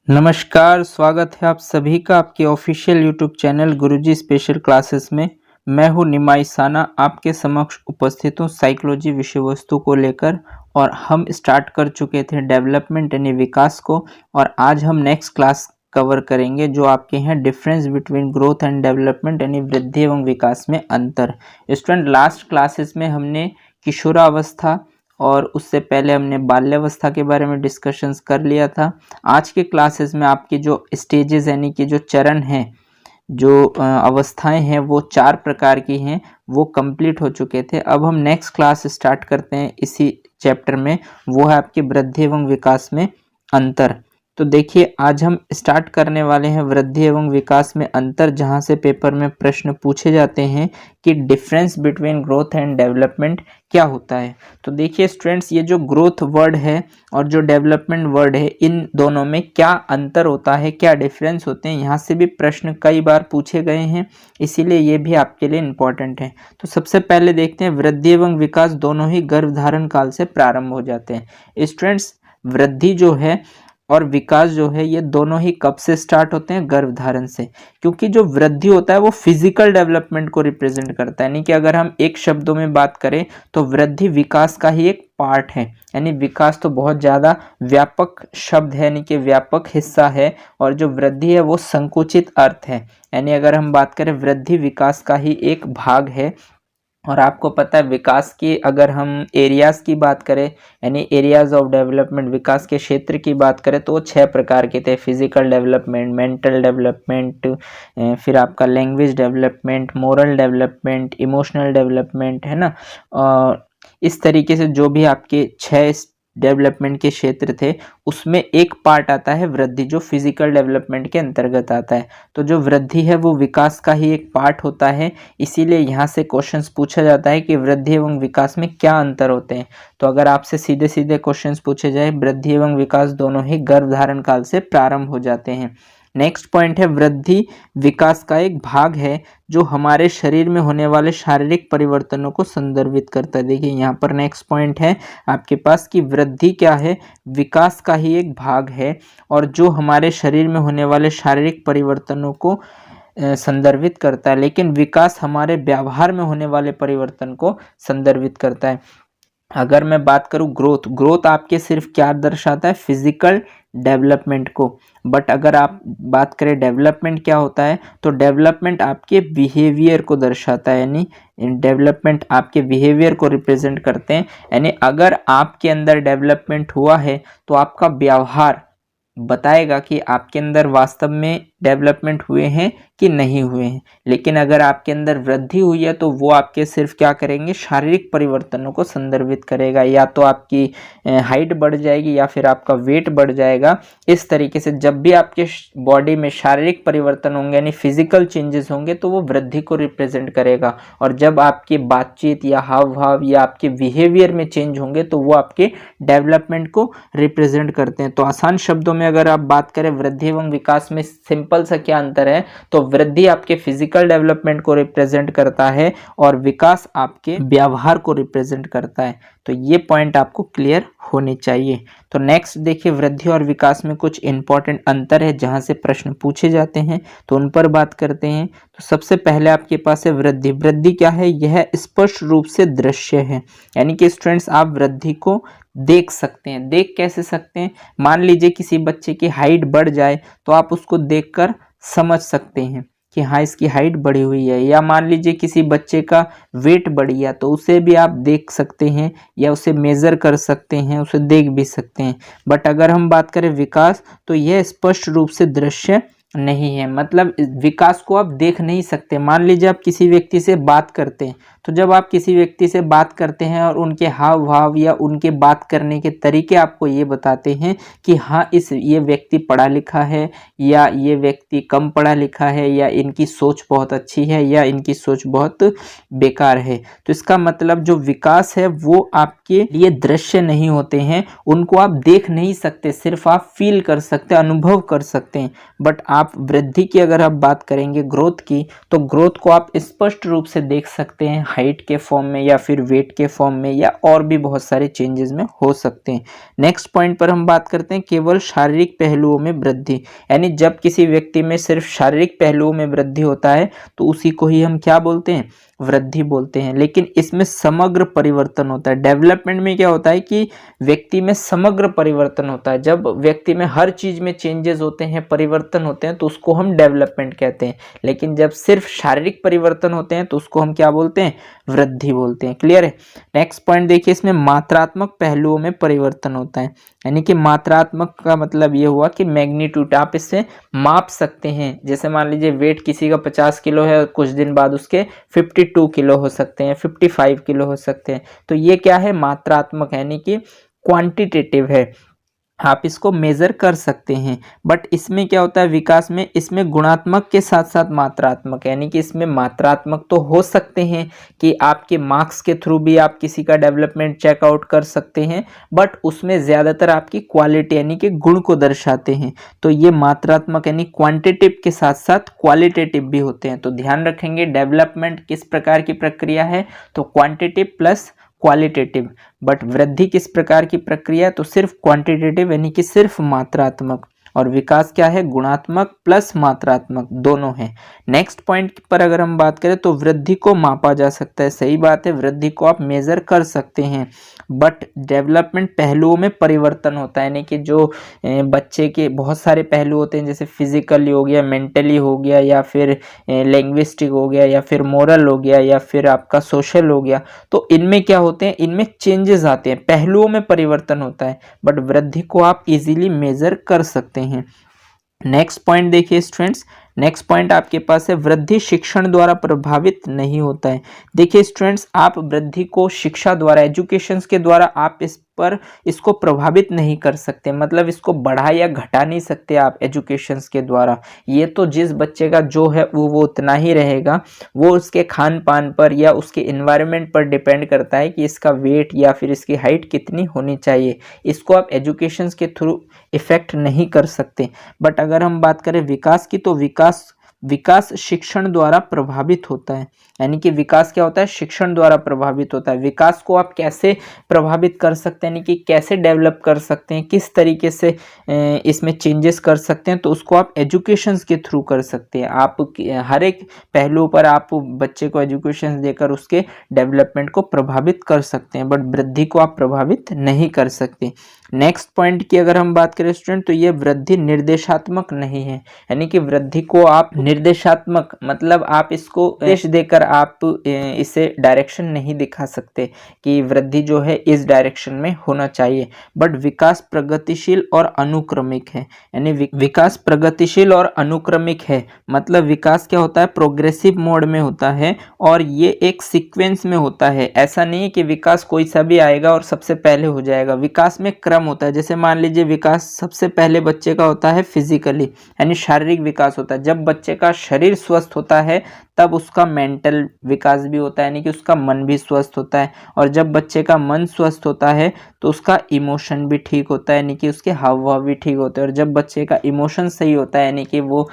नमस्कार, स्वागत है आप सभी का आपके ऑफिशियल यूट्यूब चैनल गुरुजी स्पेशल क्लासेस में। मैं हूं निमाई साना, आपके समक्ष उपस्थित हूं साइकोलॉजी विषय वस्तु को लेकर। और हम स्टार्ट कर चुके थे डेवलपमेंट यानी विकास को, और आज हम नेक्स्ट क्लास कवर करेंगे जो आपके हैं difference between growth and development यानी वृद्धि एवं विकास में अंतर। स्टूडेंट, लास्ट क्लासेस में हमने किशोरावस्था और उससे पहले हमने बाल्यावस्था के बारे में डिस्कशंस कर लिया था। आज के क्लासेस में आपके जो स्टेजेस यानी कि जो चरण हैं, जो अवस्थाएं हैं, वो 4 प्रकार की हैं, वो कंप्लीट हो चुके थे। अब हम नेक्स्ट क्लास स्टार्ट करते हैं इसी चैप्टर में, वो है आपके वृद्धि एवं विकास में अंतर। तो देखिए, आज हम स्टार्ट करने वाले हैं वृद्धि एवं विकास में अंतर, जहां से पेपर में प्रश्न पूछे जाते हैं कि difference between growth and development क्या होता है। तो देखिए स्टूडेंट्स, ये जो ग्रोथ वर्ड है और जो डेवलपमेंट वर्ड है, इन दोनों में क्या अंतर होता है, क्या डिफरेंस होते हैं, यहाँ से भी प्रश्न कई बार पूछे गए हैं, इसीलिए ये भी आपके लिए इम्पोर्टेंट है। तो सबसे पहले देखते हैं, वृद्धि एवं विकास दोनों ही गर्भधारण काल से प्रारंभ हो जाते हैं। स्टूडेंट्स, वृद्धि जो है और विकास जो है, ये दोनों ही कब से स्टार्ट होते हैं? गर्भधारण से। क्योंकि जो वृद्धि होता है वो फिजिकल डेवलपमेंट को रिप्रेजेंट करता है, यानी कि अगर हम एक शब्दों में बात करें तो वृद्धि विकास का ही एक पार्ट है। यानी विकास तो बहुत ज़्यादा व्यापक शब्द है, यानी कि व्यापक हिस्सा है, और जो वृद्धि है वो संकुचित अर्थ है। यानी अगर हम बात करें, वृद्धि विकास का ही एक भाग है। और आपको पता है, विकास की अगर हम एरियाज़ की बात करें, यानी एरियाज ऑफ डेवलपमेंट, विकास के क्षेत्र की बात करें, तो वो 6 प्रकार के थे। फिजिकल डेवलपमेंट, मेंटल डेवलपमेंट, फिर आपका language development, moral development, emotional development, है ना। और इस तरीके से जो भी आपके 6 डेवलपमेंट के क्षेत्र थे, उसमें एक पार्ट आता है वृद्धि, जो फिजिकल डेवलपमेंट के अंतर्गत आता है। तो जो वृद्धि है वो विकास का ही एक पार्ट होता है, इसीलिए यहाँ से क्वेश्चंस पूछा जाता है कि वृद्धि एवं विकास में क्या अंतर होते हैं। तो अगर आपसे सीधे सीधे क्वेश्चंस पूछे जाए, वृद्धि एवं विकास दोनों ही गर्भधारण काल से प्रारंभ हो जाते हैं। नेक्स्ट पॉइंट है, वृद्धि विकास का एक भाग है जो हमारे शरीर में होने वाले शारीरिक परिवर्तनों को संदर्भित करता है। देखिए यहाँ पर नेक्स्ट पॉइंट है आपके पास कि वृद्धि क्या है? विकास का ही एक भाग है, और जो हमारे शरीर में होने वाले शारीरिक परिवर्तनों को संदर्भित करता है। लेकिन विकास हमारे व्यवहार में होने वाले परिवर्तन को संदर्भित करता है। अगर मैं बात करूं ग्रोथ आपके सिर्फ क्या दर्शाता है? फिजिकल डेवलपमेंट को। बट अगर आप बात करें डेवलपमेंट क्या होता है, तो डेवलपमेंट आपके बिहेवियर को दर्शाता है, यानी डेवलपमेंट आपके बिहेवियर को रिप्रेजेंट करते हैं। यानी अगर आपके अंदर डेवलपमेंट हुआ है तो आपका व्यवहार बताएगा कि आपके अंदर वास्तव में डेवलपमेंट हुए हैं कि नहीं हुए हैं। लेकिन अगर आपके अंदर वृद्धि हुई है तो वो आपके सिर्फ क्या करेंगे? शारीरिक परिवर्तनों को संदर्भित करेगा। या तो आपकी हाइट बढ़ जाएगी या फिर आपका वेट बढ़ जाएगा। इस तरीके से जब भी आपके बॉडी में शारीरिक परिवर्तन होंगे, यानी फिजिकल चेंजेस होंगे, तो वो वृद्धि को रिप्रेजेंट करेगा। और जब आपकी बातचीत या हाव भाव या आपके बिहेवियर में चेंज होंगे तो वो आपके डेवलपमेंट को रिप्रेजेंट करते हैं। तो आसान शब्दों में अगर आप बात करें, वृद्धि एवं विकास में सिंपल सा क्या अंतर है, तो वृद्धि आपके फिजिकल डेवलपमेंट को रिप्रेजेंट करता है और विकास आपके व्यवहार को रिप्रेजेंट करता है। तो ये पॉइंट आपको क्लियर होने चाहिए। तो नेक्स्ट देखिए, वृद्धि और विकास में कुछ इंपॉर्टेंट अंतर है जहां से प्रश्न पूछे जाते हैं, तो उन पर बात करते हैं। तो सबसे पहले आपके पास है वृद्धि। वृद्धि क्या है? यह स्पष्ट रूप से दृश्य है, यानी कि स्टूडेंट्स आप वृद्धि को देख सकते हैं। देख कैसे सकते हैं? मान लीजिए किसी बच्चे की हाइट बढ़ जाए तो आप उसको देखकर समझ सकते हैं कि हाँ, इसकी हाइट बढ़ी हुई है। या मान लीजिए किसी बच्चे का वेट बढ़ गया तो उसे भी आप देख सकते हैं, या उसे मेज़र कर सकते हैं, उसे देख भी सकते हैं। बट अगर हम बात करें विकास, तो यह स्पष्ट रूप से दृश्य नहीं है। मतलब विकास को आप देख नहीं सकते। मान लीजिए आप किसी व्यक्ति से बात करते हैं, तो जब आप किसी व्यक्ति से बात करते हैं और उनके हाव भाव या उनके बात करने के तरीके आपको ये बताते हैं कि हाँ, ये व्यक्ति पढ़ा लिखा है या ये व्यक्ति कम पढ़ा लिखा है, या इनकी सोच बहुत अच्छी है या इनकी सोच बहुत बेकार है। तो इसका मतलब जो विकास है वो आपके लिए दृश्य नहीं होते हैं, उनको आप देख नहीं सकते, सिर्फ आप फील कर सकते हैं, अनुभव कर सकते हैं। बट आप वृद्धि की अगर आप बात करेंगे, ग्रोथ की, तो ग्रोथ को आप स्पष्ट रूप से देख सकते हैं। हाइट के फॉर्म में या फिर वेट के फॉर्म में या और भी बहुत सारे चेंजेस में हो सकते हैं। नेक्स्ट पॉइंट पर हम बात करते हैं केवल शारीरिक पहलुओं में वृद्धि, यानी जब किसी व्यक्ति में सिर्फ शारीरिक पहलुओं में वृद्धि होता है तो उसी को ही हम क्या बोलते हैं, वृद्धि बोलते हैं। लेकिन इसमें समग्र परिवर्तन होता है। डेवलपमेंट में क्या होता है कि व्यक्ति में समग्र परिवर्तन होता है। जब व्यक्ति में हर चीज में चेंजेस होते हैं, परिवर्तन होते हैं, तो उसको हम डेवलपमेंट कहते हैं। लेकिन जब सिर्फ शारीरिक परिवर्तन होते हैं तो उसको हम क्या बोलते हैं, वृद्धि बोलते हैं। क्लियर है। नेक्स्ट पॉइंट देखिए, इसमें मात्रात्मक पहलुओं में परिवर्तन होता है, यानी कि मात्रात्मक का मतलब ये हुआ कि मैग्नीट्यूड, आप इससे माप सकते हैं। जैसे मान लीजिए वेट किसी का 50 किलो है, कुछ दिन बाद उसके 52 किलो हो सकते हैं, 55 किलो हो सकते हैं। तो ये क्या है, मात्रात्मक, यानी कि क्वांटिटेटिव है, आप इसको मेजर कर सकते हैं। बट इसमें क्या होता है विकास में, इसमें गुणात्मक के साथ साथ मात्रात्मक, यानी कि इसमें मात्रात्मक तो हो सकते हैं कि आपके मार्क्स के थ्रू भी आप किसी का डेवलपमेंट चेकआउट कर सकते हैं, बट उसमें ज़्यादातर आपकी क्वालिटी यानी कि गुण को दर्शाते हैं। तो ये मात्रात्मक यानी क्वांटिटेटिव के साथ साथ क्वालिटेटिव भी होते हैं। तो ध्यान रखेंगे डेवलपमेंट किस प्रकार की प्रक्रिया है, तो क्वांटिटेटिव प्लस क्वालिटेटिव। बट वृद्धि किस प्रकार की प्रक्रिया, तो सिर्फ क्वांटिटेटिव यानी कि सिर्फ मात्रात्मक। और विकास क्या है, गुणात्मक प्लस मात्रात्मक दोनों है। नेक्स्ट पॉइंट पर अगर हम बात करें तो वृद्धि को मापा जा सकता है। सही बात है, वृद्धि को आप मेजर कर सकते हैं। बट डेवलपमेंट पहलुओं में परिवर्तन होता है, यानी कि जो बच्चे के बहुत सारे पहलू होते हैं, जैसे फिजिकली हो गया, मेंटली हो गया, या फिर लैंग्विस्टिक हो गया, या फिर मोरल हो गया, या फिर आपका सोशल हो गया। तो इनमें क्या होते हैं, इनमें चेंजेस आते हैं, पहलुओं में परिवर्तन होता है। बट वृद्धि को आप इजीली मेजर कर सकते हैं। नेक्स्ट पॉइंट देखिए स्टूडेंट्स, नेक्स्ट पॉइंट आपके पास है वृद्धि शिक्षण द्वारा प्रभावित नहीं होता है। देखिए स्टूडेंट्स, आप वृद्धि को शिक्षा द्वारा, एजुकेशन के द्वारा आप इसको प्रभावित नहीं कर सकते, मतलब इसको बढ़ा या घटा नहीं सकते आप एजुकेशन के द्वारा। ये तो जिस बच्चे का जो है वो उतना ही रहेगा, वो उसके खान पान पर या उसके इन्वायरमेंट पर डिपेंड करता है कि इसका वेट या फिर इसकी हाइट कितनी होनी चाहिए। इसको आप एजुकेशन के थ्रू इफेक्ट नहीं कर सकते। बट अगर हम बात करें विकास की, तो विकास शिक्षण द्वारा प्रभावित होता है, यानी कि विकास क्या होता है, शिक्षण द्वारा प्रभावित होता है। विकास को आप कैसे प्रभावित कर सकते हैं, यानी कि कैसे डेवलप कर सकते हैं, किस तरीके से इसमें चेंजेस कर सकते हैं, तो उसको आप एजुकेशन के थ्रू कर सकते हैं। आप हर एक पहलू पर आप बच्चे को एजुकेशन देकर उसके डेवलपमेंट को प्रभावित कर सकते हैं, बट वृद्धि को आप प्रभावित नहीं कर सकते। नेक्स्ट पॉइंट की अगर हम बात करें स्टूडेंट, तो ये वृद्धि निर्देशात्मक नहीं है, यानी कि वृद्धि को आप निर्देशात्मक, मतलब आप इसको निर्देश देकर आप इसे डायरेक्शन नहीं दिखा सकते कि वृद्धि जो है इस डायरेक्शन में होना चाहिए। बट विकास प्रगतिशील और अनुक्रमिक है, यानी विकास प्रगतिशील और अनुक्रमिक है, मतलब विकास क्या होता है, प्रोग्रेसिव मोड में होता है और ये एक सीक्वेंस में होता है। ऐसा नहीं है कि विकास कोई सा भी आएगा और सबसे पहले हो जाएगा। विकास में क्रम होता है। जैसे मान लीजिए विकास सबसे पहले बच्चे का होता है फिजिकली, यानी शारीरिक विकास होता है। जब बच्चे का शरीर स्वस्थ होता है तब उसका मेंटल विकास भी होता है, यानी कि उसका मन भी स्वस्थ होता है। और जब बच्चे का मन स्वस्थ होता है तो उसका इमोशन भी ठीक होता है, यानी कि उसके हाव भाव भी ठीक होते हैं। और जब बच्चे का इमोशन सही होता है, यानी कि वो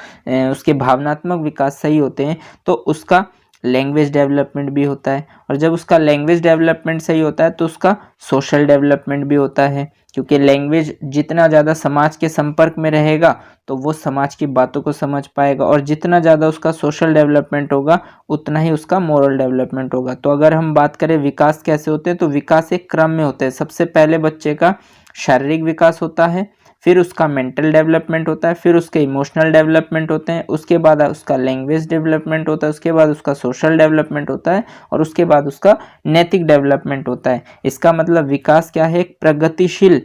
उसके भावनात्मक विकास सही होते हैं, तो उसका लैंग्वेज डेवलपमेंट भी होता है। और जब उसका लैंग्वेज डेवलपमेंट सही होता है तो उसका सोशल डेवलपमेंट भी होता है, क्योंकि लैंग्वेज जितना ज़्यादा समाज के संपर्क में रहेगा तो वो समाज की बातों को समझ पाएगा, और जितना ज़्यादा उसका सोशल डेवलपमेंट होगा उतना ही उसका मोरल डेवलपमेंट होगा। तो अगर हम बात करें विकास कैसे होते हैं, तो विकास एक क्रम में होते हैं। सबसे पहले बच्चे का शारीरिक विकास होता है, फिर उसका मेंटल डेवलपमेंट होता है, फिर उसके इमोशनल डेवलपमेंट होते हैं, उसके बाद उसका लैंग्वेज डेवलपमेंट होता है, उसके बाद उसका सोशल डेवलपमेंट होता है, और उसके बाद उसका नैतिक डेवलपमेंट होता है। इसका मतलब विकास क्या है, एक प्रगतिशील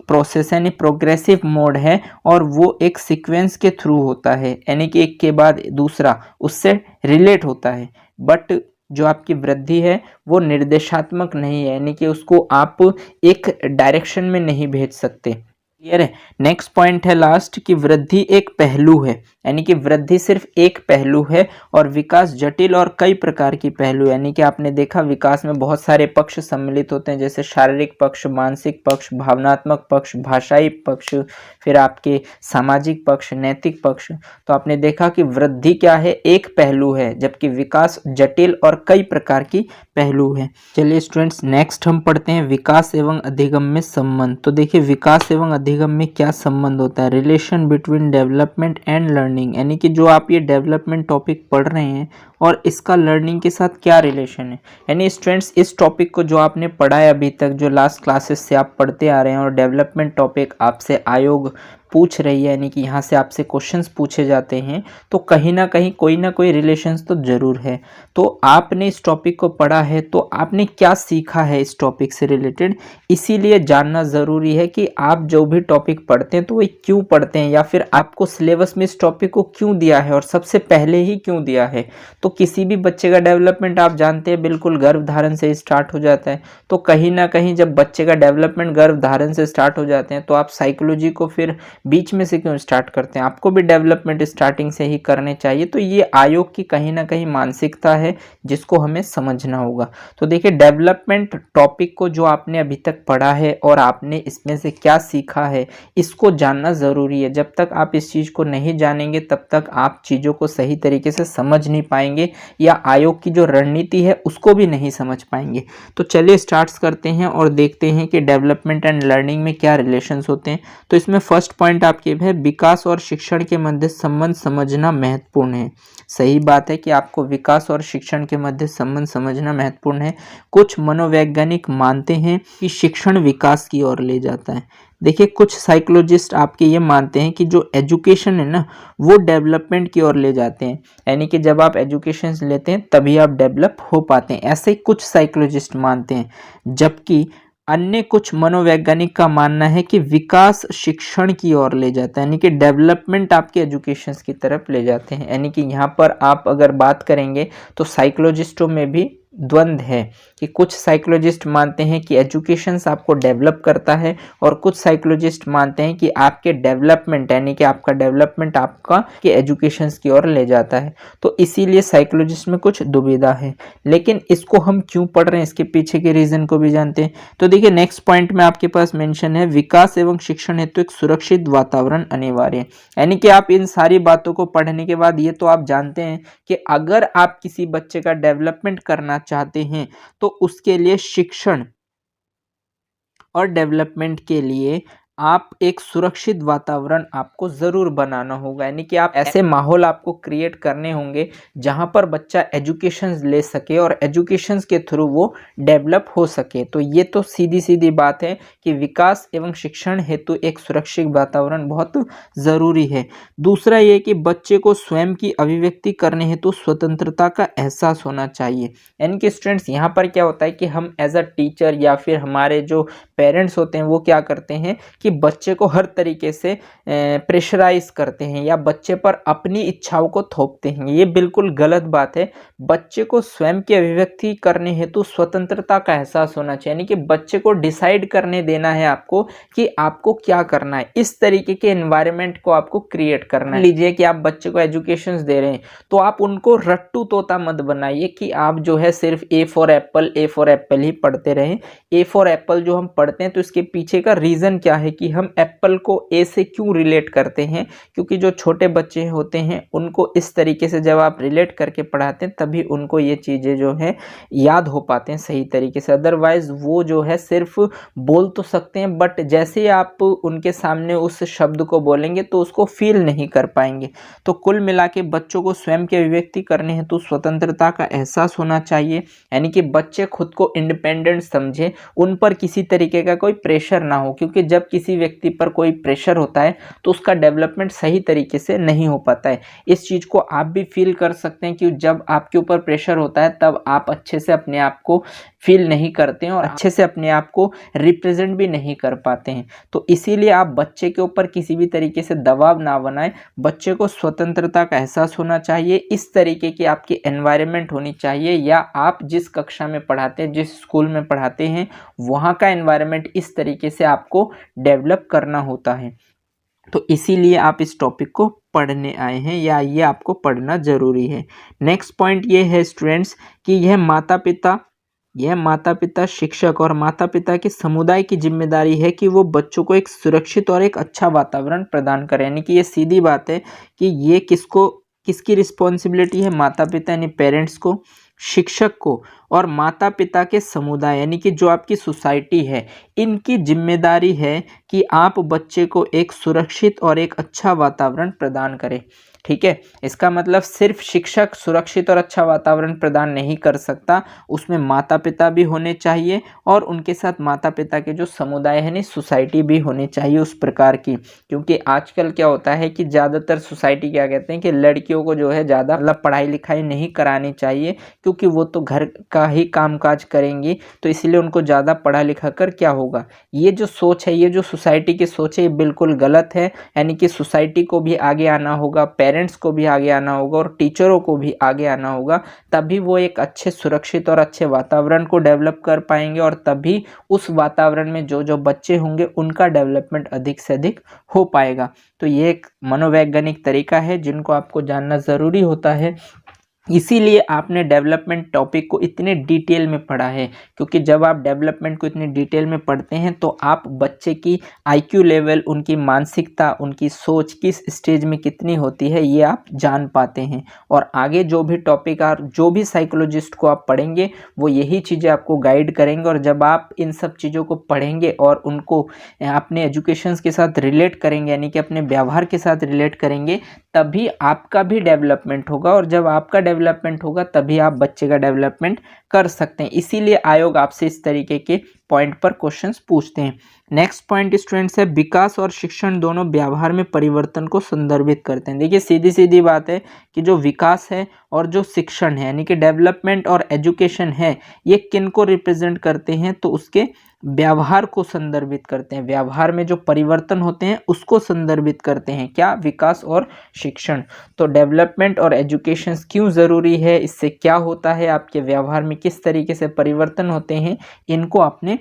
प्रोसेस यानी प्रोग्रेसिव मोड है, और वो एक सीक्वेंस के थ्रू होता है, यानी कि एक के बाद दूसरा उससे रिलेट होता है। बट जो आपकी वृद्धि है वो निर्देशात्मक नहीं है, यानी कि उसको आप एक डायरेक्शन में नहीं भेज सकते। क्लियर है। नेक्स्ट पॉइंट है लास्ट, कि वृद्धि एक पहलू है, यानी कि वृद्धि सिर्फ एक पहलू है और विकास जटिल और कई प्रकार की पहलू, यानी कि आपने देखा विकास में बहुत सारे पक्ष सम्मिलित होते हैं, जैसे शारीरिक पक्ष, मानसिक पक्ष, भावनात्मक पक्ष, भाषाई पक्ष, फिर आपके सामाजिक पक्ष, नैतिक पक्ष। तो आपने देखा कि वृद्धि क्या है, एक पहलू है, जबकि विकास जटिल और कई प्रकार की पहलू है। चलिए स्टूडेंट्स, नेक्स्ट हम पढ़ते हैं विकास एवं अधिगम में संबंध। तो देखिए विकास एवं अधिगम में क्या संबंध होता है, relation between development and learning, यानी कि जो आप ये डेवलपमेंट टॉपिक पढ़ रहे हैं और इसका लर्निंग के साथ क्या रिलेशन है। यानी स्टूडेंट्स, इस टॉपिक को जो आपने पढ़ा है अभी तक, जो लास्ट क्लासेस से आप पढ़ते आ रहे हैं, और डेवलपमेंट टॉपिक आपसे आयोग पूछ रही है, यानी कि यहाँ से आपसे क्वेश्चंस पूछे जाते हैं, तो कहीं ना कहीं कोई ना कोई रिलेशंस तो जरूर है। तो आपने इस टॉपिक को पढ़ा है तो आपने क्या सीखा है इस टॉपिक से रिलेटेड, इसीलिए जानना ज़रूरी है कि आप जो भी टॉपिक पढ़ते हैं तो वो क्यों पढ़ते हैं, या फिर आपको सिलेबस में इस टॉपिक को क्यों दिया है और सबसे पहले ही क्यों दिया है। तो किसी भी बच्चे का डेवलपमेंट आप जानते हैं बिल्कुल गर्भधारण से स्टार्ट हो जाता है, तो कहीं ना कहीं जब बच्चे का डेवलपमेंट गर्भधारण से स्टार्ट हो जाते हैं तो आप साइकोलॉजी को फिर बीच में से क्यों स्टार्ट करते हैं, आपको भी डेवलपमेंट स्टार्टिंग से ही करने चाहिए। तो ये आयोग की कहीं ना कहीं मानसिकता है जिसको हमें समझना होगा। तो देखिए डेवलपमेंट टॉपिक को जो आपने अभी तक पढ़ा है और आपने इसमें से क्या सीखा है, इसको जानना ज़रूरी है। जब तक आप इस चीज़ को नहीं जानेंगे तब तक आप चीज़ों को सही तरीके से समझ नहीं पाएंगे, या आयोग की जो रणनीति है उसको भी नहीं समझ पाएंगे। तो चलिए स्टार्ट करते हैं और देखते हैं कि डेवलपमेंट एंड लर्निंग में क्या रिलेशंस होते हैं। तो इसमें फर्स्ट पॉइंट आपके है विकास और शिक्षण के मध्य संबंध समझना महत्वपूर्ण है। सही बात है कि आपको विकास और शिक्षण के मध्य संबंध समझना महत्वपूर्ण है। कुछ मनोवैज्ञानिक मानते हैं कि शिक्षण विकास की ओर ले जाता है। देखिए कुछ साइकोलॉजिस्ट आपके ये मानते हैं कि जो एजुकेशन है ना वो डेवलपमेंट की ओर ले जाते हैं, यानी कि जब आप एजुकेशन लेते हैं तभी आप डेवलप हो पाते हैं, ऐसे कुछ साइकोलॉजिस्ट मानते हैं। जबकि अन्य कुछ मनोवैज्ञानिक का मानना है कि विकास शिक्षण की ओर ले जाता है, यानी कि डेवलपमेंट आपके एजुकेशन की तरफ ले जाते हैं। यानी कि यहाँ पर आप अगर बात करेंगे तो साइकोलॉजिस्टों में भी द्वंद्व है कि कुछ साइकोलॉजिस्ट मानते हैं कि एजुकेशन आपको डेवलप करता है, और कुछ साइकोलॉजिस्ट मानते हैं कि आपके डेवलपमेंट, यानी कि आपका डेवलपमेंट आपका के एजुकेशन की ओर ले जाता है। तो इसीलिए साइकोलॉजिस्ट में कुछ दुविधा है, लेकिन इसको हम क्यों पढ़ रहे हैं इसके पीछे के रीजन को भी जानते हैं। तो देखिए नेक्स्ट पॉइंट में आपके पास मेंशन है विकास एवं शिक्षण हेतु एक सुरक्षित वातावरण अनिवार्य है। यानी कि आप इन सारी बातों को पढ़ने के बाद ये तो आप जानते हैं कि अगर आप किसी बच्चे का डेवलपमेंट करना चाहते हैं तो उसके लिए शिक्षण और डेवलपमेंट के लिए आप एक सुरक्षित वातावरण आपको ज़रूर बनाना होगा, यानी कि आप ऐसे माहौल आपको क्रिएट करने होंगे जहां पर बच्चा एजुकेशन ले सके और एजुकेशन के थ्रू वो डेवलप हो सके। तो ये तो सीधी सीधी बात है कि विकास एवं शिक्षण हेतु एक सुरक्षित वातावरण बहुत ज़रूरी है। दूसरा ये कि बच्चे को स्वयं की अभिव्यक्ति करने हेतु स्वतंत्रता का एहसास होना चाहिए। यानी कि स्टूडेंट्स यहाँ पर क्या होता है कि हम एज अ टीचर या फिर हमारे जो पेरेंट्स होते हैं वो क्या करते हैं कि बच्चे को हर तरीके से प्रेशराइज करते हैं या बच्चे पर अपनी इच्छाओं को थोपते हैं। ये बिल्कुल गलत बात है। बच्चे को स्वयं की अभिव्यक्ति करने हेतु स्वतंत्रता का एहसास होना चाहिए, यानी कि बच्चे को डिसाइड करने देना है आपको कि आपको क्या करना है। इस तरीके के एनवायरनमेंट को आपको क्रिएट करना है। लीजिए कि आप बच्चे को एजुकेशन दे रहे हैं तो आप उनको रट्टू तोता मत बनाइए कि आप जो है सिर्फ ए फॉर एप्पल ही पढ़ते रहें। ए फॉर एप्पल जो हम पढ़ते हैं तो इसके पीछे का रीज़न क्या है कि हम एप्पल को ए से क्यों रिलेट करते हैं, क्योंकि जो छोटे बच्चे होते हैं उनको इस तरीके से जब आप रिलेट करके पढ़ाते हैं तभी उनको ये चीज़ें जो है याद हो पाते हैं सही तरीके से। अदरवाइज वो जो है सिर्फ बोल तो सकते हैं बट जैसे ही आप उनके सामने उस शब्द को बोलेंगे तो उसको फील नहीं कर पाएंगे। तो कुल मिला के बच्चों को स्वयं की अभिव्यक्ति करने हेतु स्वतंत्रता का एहसास होना चाहिए, यानी कि बच्चे खुद को इंडिपेंडेंट समझे, उन पर किसी तरीके का कोई प्रेशर ना हो, क्योंकि जब किसी व्यक्ति पर कोई प्रेशर होता है तो उसका डेवलपमेंट सही तरीके से नहीं हो पाता है। इस चीज़ को आप भी फील कर सकते हैं कि जब आपके ऊपर प्रेशर होता है तब आप अच्छे से अपने आप को फील नहीं करते हैं और अच्छे से अपने आप को रिप्रेजेंट भी नहीं कर पाते हैं। तो इसीलिए आप बच्चे के ऊपर किसी भी तरीके से दबाव ना बनाएं। बच्चे को स्वतंत्रता का एहसास होना चाहिए, इस तरीके की आपकी एनवायरनमेंट होनी चाहिए, या आप जिस कक्षा में पढ़ाते हैं, जिस स्कूल में पढ़ाते हैं, वहाँ का एनवायरनमेंट इस तरीके से आपको डेवलप करना होता है। तो इसीलिए आप इस टॉपिक को पढ़ने आए हैं या ये आपको पढ़ना ज़रूरी है। नेक्स्ट पॉइंट ये है स्टूडेंट्स कि यह माता पिता शिक्षक और माता पिता के समुदाय की जिम्मेदारी है कि वो बच्चों को एक सुरक्षित और एक अच्छा वातावरण प्रदान करें। यानी कि ये सीधी बात है कि ये किसकी रिस्पॉन्सिबिलिटी है, माता पिता यानी पेरेंट्स को, शिक्षक को और माता पिता के समुदाय यानी कि जो आपकी सोसाइटी है, इनकी जिम्मेदारी है कि आप बच्चे को एक सुरक्षित और एक अच्छा वातावरण प्रदान करें। ठीक है, इसका मतलब सिर्फ शिक्षक सुरक्षित और अच्छा वातावरण प्रदान नहीं कर सकता, उसमें माता पिता भी होने चाहिए और उनके साथ माता पिता के जो समुदाय है, नहीं सोसाइटी भी होनी चाहिए उस प्रकार की। क्योंकि आजकल क्या होता है कि ज़्यादातर सोसाइटी क्या कहते हैं कि लड़कियों को जो है ज़्यादा मतलब पढ़ाई लिखाई नहीं करानी चाहिए, क्योंकि वो तो घर का ही कामकाज करेंगी, तो इसलिए उनको ज़्यादा पढ़ा लिखा कर क्या होगा। ये जो सोच है, ये जो सोसाइटी की सोच है, ये बिल्कुल गलत है। यानी कि सोसाइटी को भी आगे आना होगा, पेरेंट्स को भी आगे आना होगा और टीचरों को भी आगे आना होगा, तभी वो एक अच्छे सुरक्षित और अच्छे वातावरण को डेवलप कर पाएंगे और तभी उस वातावरण में जो जो बच्चे होंगे उनका डेवलपमेंट अधिक से अधिक हो पाएगा। तो ये एक मनोवैज्ञानिक तरीका है जिनको आपको जानना ज़रूरी होता है। इसीलिए आपने डेवलपमेंट टॉपिक को इतने डिटेल में पढ़ा है, क्योंकि जब आप डेवलपमेंट को इतने डिटेल में पढ़ते हैं तो आप बच्चे की आईक्यू लेवल, उनकी मानसिकता, उनकी सोच किस स्टेज में कितनी होती है ये आप जान पाते हैं। और आगे जो भी टॉपिक और जो भी साइकोलॉजिस्ट को आप पढ़ेंगे वो यही चीज़ें आपको गाइड करेंगे। और जब आप इन सब चीज़ों को पढ़ेंगे और उनको अपने एजुकेशन के साथ रिलेट करेंगे, यानी कि अपने व्यवहार के साथ रिलेट करेंगे, तभी आपका भी डेवलपमेंट होगा। और जब आपका डेवलपमेंट होगा तभी आप बच्चे का डेवलपमेंट कर सकते हैं। इसीलिए आयोग आपसे इस तरीके के पॉइंट पर क्वेश्चंस पूछते हैं। नेक्स्ट पॉइंट स्टूडेंट्स है, विकास और शिक्षण दोनों व्यवहार में परिवर्तन को संदर्भित करते हैं। देखिए सीधी सीधी बात है कि जो विकास है और जो शिक्षण है, यानी कि डेवलपमेंट और एजुकेशन है, ये किन को रिप्रेजेंट करते हैं, तो उसके व्यवहार को संदर्भित करते हैं। व्यवहार में जो परिवर्तन होते हैं उसको संदर्भित करते हैं, क्या, विकास और शिक्षण। तो डेवलपमेंट और एजुकेशन क्यों ज़रूरी है, इससे क्या होता है, आपके व्यवहार में किस तरीके से परिवर्तन होते हैं, इनको आपने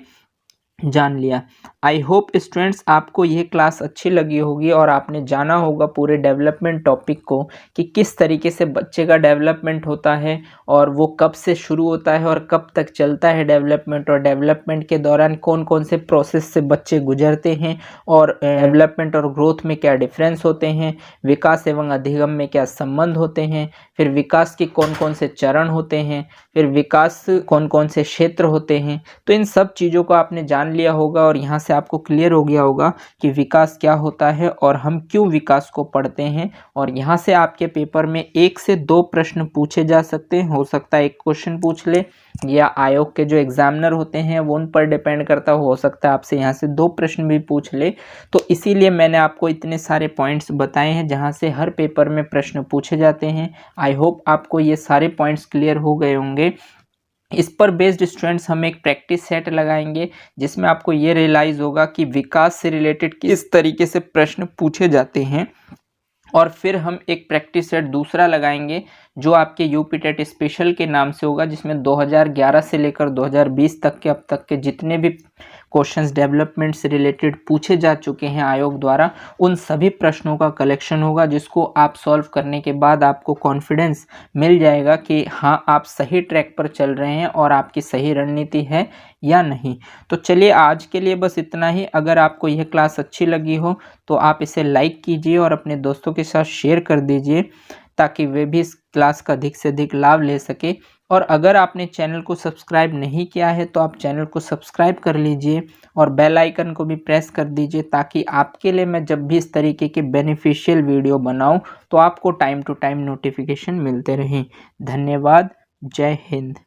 जान लिया। आई होप स्टूडेंट्स आपको यह क्लास अच्छी लगी होगी और आपने जाना होगा पूरे डेवलपमेंट टॉपिक को कि किस तरीके से बच्चे का डेवलपमेंट होता है और वो कब से शुरू होता है और कब तक चलता है डेवलपमेंट, और डेवलपमेंट के दौरान कौन कौन से प्रोसेस से बच्चे गुजरते हैं और डेवलपमेंट और ग्रोथ में क्या डिफरेंस होते हैं, विकास एवं अधिगम में क्या संबंध होते हैं, फिर विकास के कौन कौन से चरण होते हैं, फिर विकास कौन कौन से क्षेत्र होते हैं। तो इन सब चीज़ों को आपने जान लिया होगा और यहाँ से आपको क्लियर हो गया होगा कि विकास क्या होता है और हम क्यों विकास को पढ़ते हैं। और यहाँ से आपके पेपर में 1 से 2 प्रश्न पूछे जा सकते हैं, हो सकता है 1 क्वेश्चन पूछ ले, या आयोग के जो एग्जामिनर होते हैं वो उन पर डिपेंड करता हो सकता है आपसे यहाँ से 2 प्रश्न भी पूछ ले। तो इसीलिए मैंने आपको इतने सारे पॉइंट्स बताए हैं जहाँ से हर पेपर में प्रश्न पूछे जाते हैं। आई होप आपको ये सारे पॉइंट्स क्लियर हो गए होंगे। इस पर बेस्ड स्टूडेंट्स हम एक प्रैक्टिस सेट लगाएंगे जिसमें आपको ये रियलाइज़ होगा कि विकास से रिलेटेड किस तरीके से प्रश्न पूछे जाते हैं। और फिर हम एक प्रैक्टिस सेट दूसरा लगाएंगे जो आपके यूपी टेट स्पेशल के नाम से होगा, जिसमें 2011 से लेकर 2020 तक के अब तक के जितने भी क्वेश्चंस डेवलपमेंट से रिलेटेड पूछे जा चुके हैं आयोग द्वारा, उन सभी प्रश्नों का कलेक्शन होगा, जिसको आप सॉल्व करने के बाद आपको कॉन्फिडेंस मिल जाएगा कि हाँ आप सही ट्रैक पर चल रहे हैं और आपकी सही रणनीति है या नहीं। तो चलिए आज के लिए बस इतना ही। अगर आपको यह क्लास अच्छी लगी हो तो आप इसे लाइक कीजिए और अपने दोस्तों के साथ शेयर कर दीजिए ताकि वे भी इस क्लास का अधिक से अधिक लाभ ले सके। और अगर आपने चैनल को सब्सक्राइब नहीं किया है तो आप चैनल को सब्सक्राइब कर लीजिए और बेल आइकन को भी प्रेस कर दीजिए ताकि आपके लिए मैं जब भी इस तरीके के बेनिफिशियल वीडियो बनाऊं तो आपको टाइम टू टाइम नोटिफिकेशन मिलते रहें। धन्यवाद। जय हिंद।